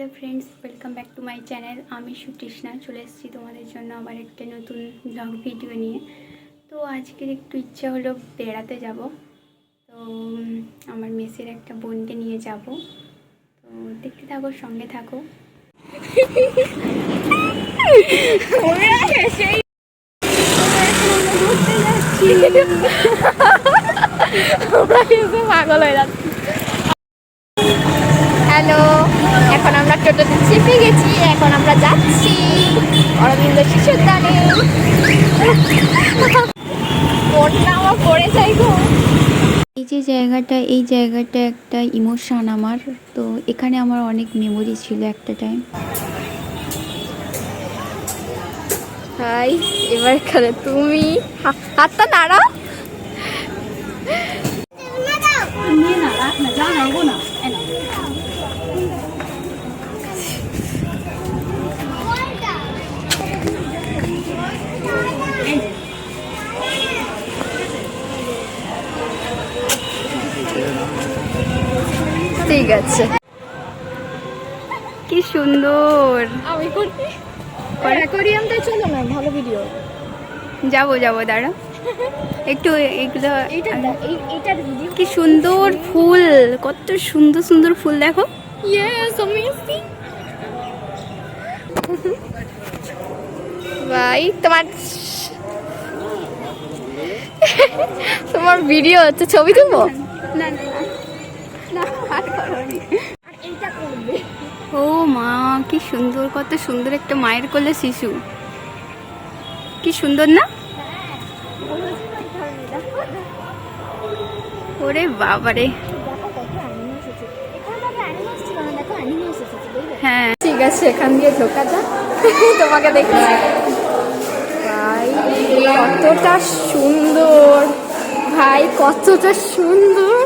Hi friends, welcome back to my channel. आमी सुतृष्णा चले एसेছি তোমাদের জন্য আবার একটা নতুন ব্লগ ভিডিও নিয়ে। তো আজকের একটু ইচ্ছা হলো বেড়াতে যাব। তো আমার মেসের একটা বোনকে নিয়ে যাব। তো দেখতে থাকো, সঙ্গে থাকো। পাগল হয়ে যাচ্ছে। হ্যালো, এখন আমরা টোটোতে চেপে গেছি। এখন আমরা যাচ্ছি অরবিন্দ শিশু উদ্যানে। মনটা আমার পড়ে যাই গো। এই জায়গাটা একটা ইমোশন আমার। তো এখানে আমার অনেক মেমোরি ছিল একটা টাইম। হাই, এবার এখানে তুমি হাতটা নাড়াও। ঠিক আছে, কি সুন্দর। আমি করছি অ্যাকোয়ারিয়ামটা, চলো না, ভালো ভিডিও। যাবো দাঁড়া একটু। এগুলো কি সুন্দর ফুল, কত সুন্দর সুন্দর ফুল দেখো। ভাই তোমার ভিডিও হচ্ছে, ছবি তুলবো না। ও মা, কি সুন্দর, কত সুন্দর একটা মায়ের কোলে শিশু। কি সুন্দর না? ওরে বাবারে। হ্যাঁ ঠিক আছে, এখান দিয়ে ঢোকা যাক। তোমাকে দেখছি। ভাই কতটা সুন্দর, ভাই কতটা সুন্দর।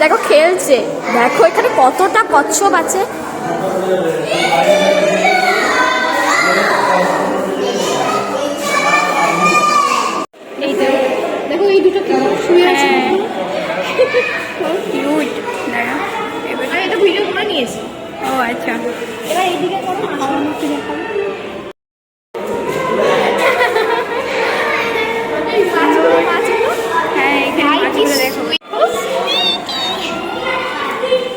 দেখো খেলছে, দেখো এখানে কতটা কচ্ছপ আছে। দেখো এই দুটো শুয়ে আছে। কিউট। দাঁড়া, এবার এটা ভিডিও করে নিয়েছি। ও আচ্ছা, এবার এইদিকে করো, আমার মুখে দেখাবো। হ্যাঁ এখানে মাছগুলো দেখো,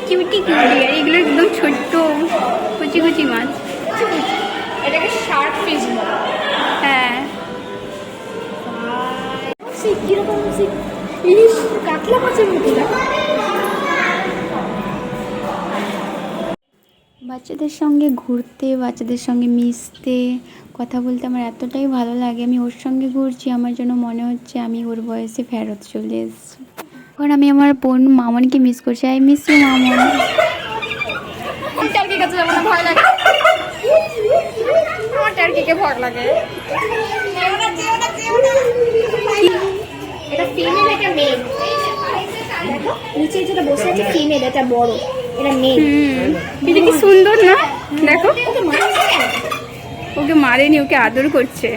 কিউটি কিউটি। আর এগুলো একদম ছোট্ট কুচি কুচি মাছ। এটাকে শার্ক ফিশ বলে। হ্যাঁ, কিরকম ইলিশ কাতলা মাছের মতো। বাচ্চাদের সঙ্গে ঘুরতে, বাচ্চাদের সঙ্গে মিশতে, কথা বলতে আমার এতটাই ভালো লাগে। আমি ওর সঙ্গে ঘুরছি, আমার জন্য মনে হচ্ছে আমি ওর বয়সে ফেরত চলে এসেছি। এখন আমি আমার বোন মামনকে মিস করছি। I miss you Maman. টার্কি কাছে যাবো না, ভয় লাগে। আমার টার্কিকে ভয় লাগে। এটা ফিমেল, এটা মেল। দেখো নিচে যেটা বসে আছে ফিমেল, এটা বড়, এটা মেল। এটা কি সুন্দর না? দেখো ওকে মারেনি, ওকে আদর করছে।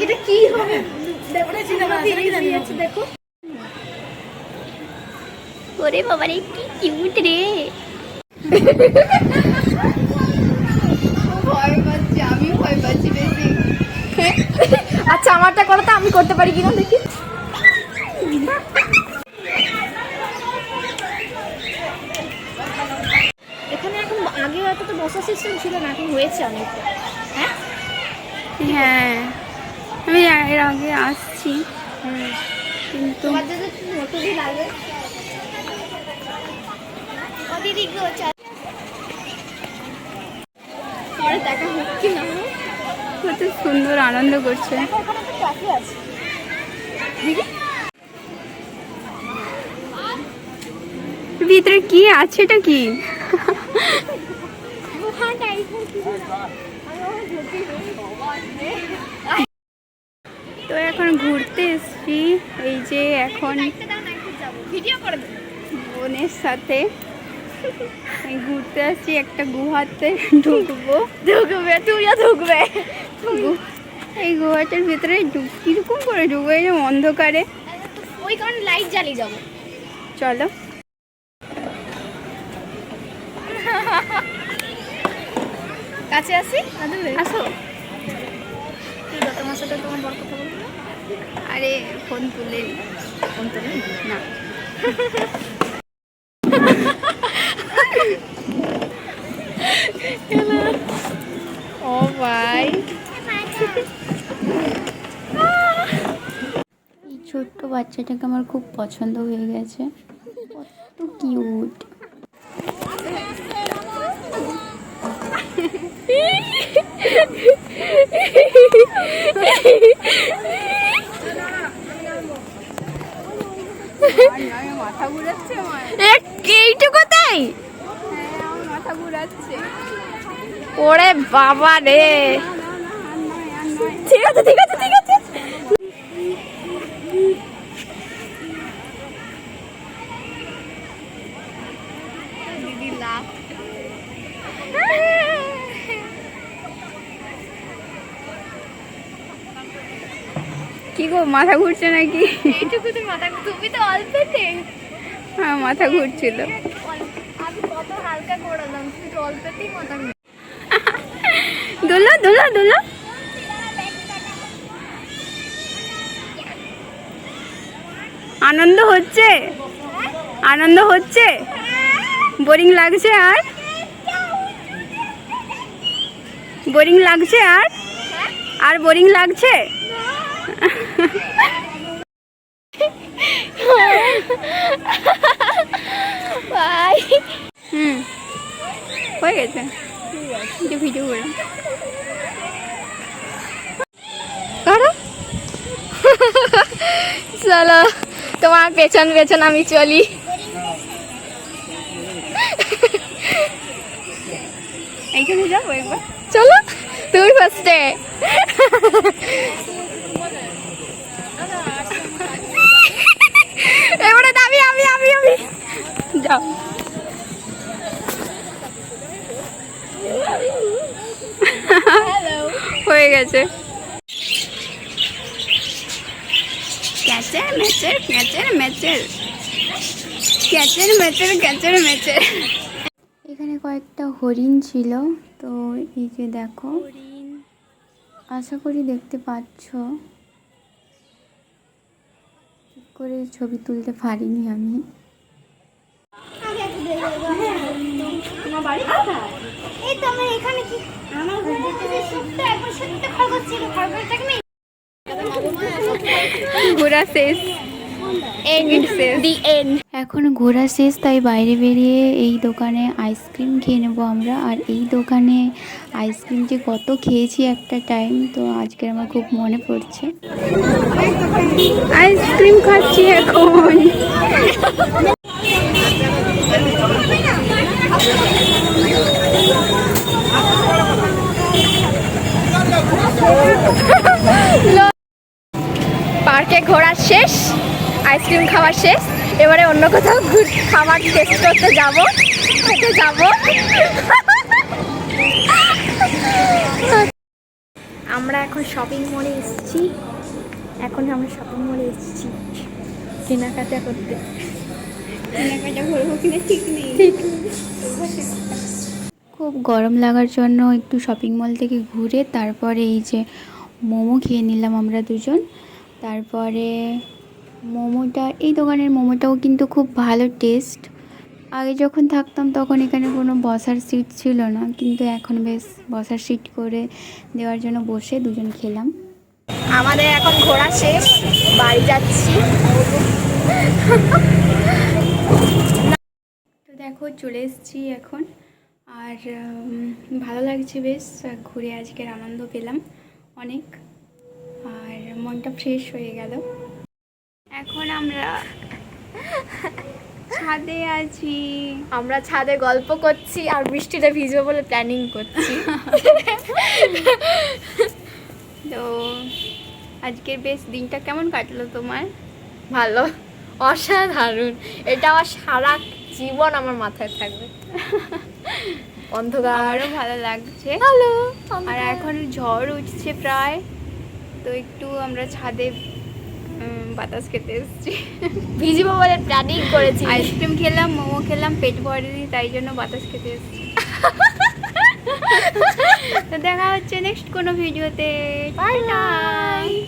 এটা কি হবে? দেখো, ওরে বাবা রে, কি কিউট রে। ভয় পাচ্ছি, আমি ভয় পাচ্ছি বেশি। আচ্ছা আমারটা করো তো, আমি করতে পারি কিনা দেখি। এখানে এখন আগে হয়তো তো বসার সিস্টেম ছিল না, এখন হয়েছে অনেকটা। হ্যাঁ আমি এর আগে আসছি, কিন্তু দেখা হচ্ছে না। কত সুন্দর আনন্দ করছে। ভিতরে কি আছে, এটা কি? তো এখন ঘুরতে এসছি। এই যে এখন বোনের সাথে ঘুরতে আসছি, একটা গুহাতে ঢুকবে, তুইও ঢুকবে। এই গুহাটার ভিতরে কিরকম করে ঢুকবো, এই যে অন্ধকারে। ওই কারণে লাইট জ্বালিয়ে যাবো, চলো। কাছে আসি আসো। কি গো তোমার সাথে তোমার বড় কথা বলবো? আরে ফোন তুলে না। ও ভাই, এই ছোট্ট বাচ্চাটাকে আমার খুব পছন্দ হয়ে গেছে, কত কিউট। মাথা ঘুরাচ্ছে আমার, এইটুকু তাই? হ্যাঁ আমার মাথা ঘুরাচ্ছে। ওরে বাবা রে, ঠিক আছে ঠিক আছে ঠিক আছে। দিদি লাভ। কি গো মাথা ঘুরছে নাকি? এইটুকুতে মাথা, তুমি তো অল্পেতে। হ্যাঁ মাথা ঘুরছিল। আমি কত হালকা করলাম, তুমি তো অল্পেতেই মাথা ঘুরছে। দুলো দুলো দুলো। আনন্দ হচ্ছে, আনন্দ হচ্ছে, বোরিং লাগছে আর বোরিং লাগছে আর বোরিং লাগছে। ভাই হয়ে গেছে, ভিডিও করলাম। চলো তোমার পেছন পেছন আমি চলি। এইখানে যাবো একবার, চলো তুমি ফার্স্টে। এবারে আমি আমি আমি আমি যাও। হয়ে গেছে। ক্যাচের মেচের ক্যাচের মেচের ক্যাচের মেচের ক্যাচের মেচের। এখানে কয়েকটা হরিণ ছিল, তো এই যে দেখো, আশা করি দেখতে পাচ্ছ। ঠিক করে ছবি তুলতে পারিনি আমি। তোমার বাড়ি কোথায়? এই তো আমার এখানে। কি আমার ঘরে সত্যি একবার সত্যি খরগোশ ছিল, খরগোশটাকে আমি ঘোরা শেষ, এখন ঘোরা শেষ, তাই বাইরে বেরিয়ে এই দোকানে আইসক্রিম খেয়ে নেবো আমরা। আর এই দোকানে আইসক্রিম যে কত খেয়েছি একটা টাইম, তো আজকের আমার খুব মনে পড়ছে। আইসক্রিম খাচ্ছি এখন। পার্কে ঘোরা শেষ, আইসক্রিম খাওয়া শেষ, এবারে অন্য কোথাও খাবার টেস্ট করতে যাবো, খেতে যাবো। আমরা এখন শপিং মলে এসেছি, আমরা শপিং মলে এসেছি কেনাকাটা করতে। কেনাকাটা করবো কিনা ঠিক নেই। খুব গরম লাগার জন্য একটু শপিং মল থেকে ঘুরে তারপরে এই যে মোমো খেয়ে নিলাম আমরা দুজন। তারপরে মোমোটা, এই দোকানের মোমোটাও কিন্তু খুব ভালো টেস্ট। আগে যখন থাকতাম তখন এখানে কোনো বসার সিট ছিল না, কিন্তু এখন বেশ বসার সিট করে দেওয়ার জন্য বসে দুজন খেলাম। আমাদের এখন ঘোরা শেষ, বাড়ি যাচ্ছি। তো দেখো চলে এসেছি এখন, আর ভালো লাগছে বেশ, ঘুরে আজকের আনন্দ পেলাম অনেক, আর মনটা ফ্রেশ হয়ে গেল। এখন আমরা ছাদে আছি, আমরা ছাদে গল্প করছি আর বৃষ্টিতে ভিজবো বলে প্ল্যানিং করছি। তো আজকের বেশ দিনটা কেমন কাটলো তোমার? ভালো, অসাধারণ। এটা আমার সারা জীবন আমার মাথায় থাকবে। অন্ধকার, আমারও ভালো লাগছে। হ্যালো, আর এখন ঝড় উঠছে প্রায়, তো একটু আমরা ছাদে বাতাস খেতে এসেছি। ভিজবো বলে প্ল্যানিং করেছি। আইসক্রিম খেলাম, মোমো খেলাম, পেট ভরেনি, তাই জন্য বাতাস খেতে এসেছি। তো দেখা হচ্ছে নেক্সট কোনো ভিডিওতে, বাই বাই।